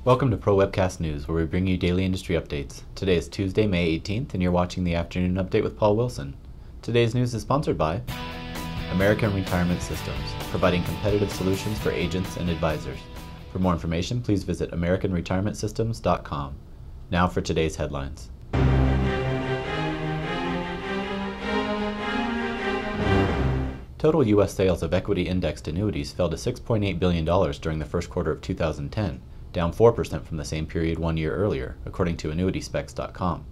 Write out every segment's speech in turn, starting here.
Welcome to Pro Webcast News, where we bring you daily industry updates. Today is Tuesday, May 18th, and you're watching the Afternoon Update with Paul Wilson. Today's news is sponsored by American Retirement Systems, providing competitive solutions for agents and advisors. For more information, please visit AmericanRetirementSystems.com. Now for today's headlines. Total U.S. sales of equity-indexed annuities fell to $6.8 billion during the first quarter of 2010, down 4% from the same period 1 year earlier, according to AnnuitiesSpecs.com.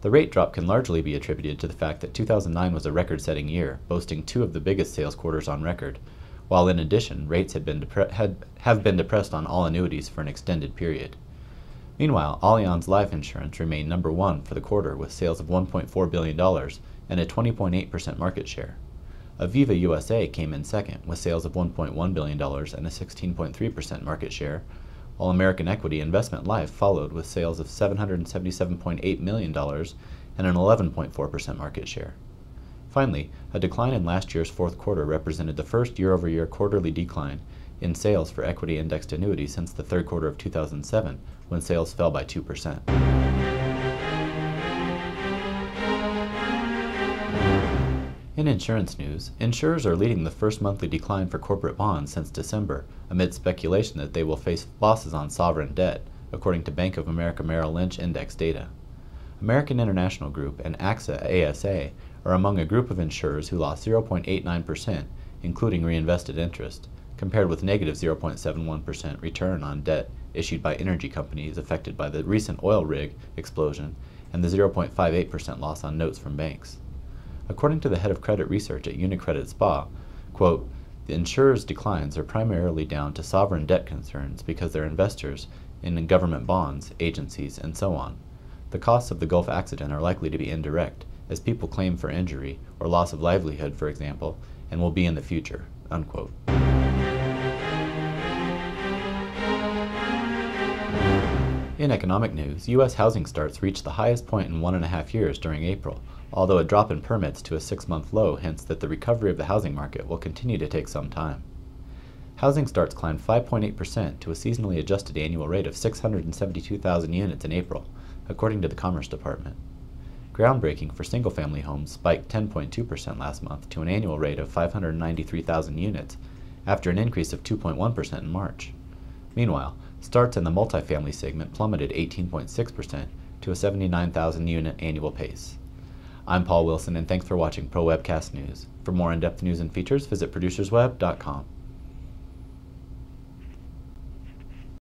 The rate drop can largely be attributed to the fact that 2009 was a record-setting year, boasting two of the biggest sales quarters on record, while in addition, rates have been depressed on all annuities for an extended period. Meanwhile, Allianz Life Insurance remained number one for the quarter with sales of $1.4 billion and a 20.8% market share. Aviva USA came in second with sales of $1.1 billion and a 16.3% market share, while American Equity Investment Life followed with sales of $777.8 million and an 11.4% market share. Finally, a decline in last year's fourth quarter represented the first year-over-year quarterly decline in sales for equity-indexed annuities since the third quarter of 2007, when sales fell by 2%. In insurance news, insurers are leading the first monthly decline for corporate bonds since December, amid speculation that they will face losses on sovereign debt, according to Bank of America Merrill Lynch index data. American International Group and AXA ASA are among a group of insurers who lost 0.89%, including reinvested interest, compared with negative 0.71% return on debt issued by energy companies affected by the recent oil rig explosion and the 0.58% loss on notes from banks. According to the head of credit research at UniCredit SPA, quote, "The insurers' declines are primarily down to sovereign debt concerns because they're investors in government bonds, agencies, and so on. The costs of the Gulf accident are likely to be indirect, as people claim for injury or loss of livelihood, for example, and will be in the future," unquote. In economic news, U.S. housing starts reached the highest point in 1.5 years during April, although a drop in permits to a 6-month low hints that the recovery of the housing market will continue to take some time. Housing starts climbed 5.8% to a seasonally adjusted annual rate of 672,000 units in April, according to the Commerce Department. Groundbreaking for single-family homes spiked 10.2% last month to an annual rate of 593,000 units, after an increase of 2.1% in March. Meanwhile, starts in the multifamily segment plummeted 18.6% to a 79,000 unit annual pace. I'm Paul Wilson, and thanks for watching Pro Webcast News. For more in-depth news and features, visit producersweb.com.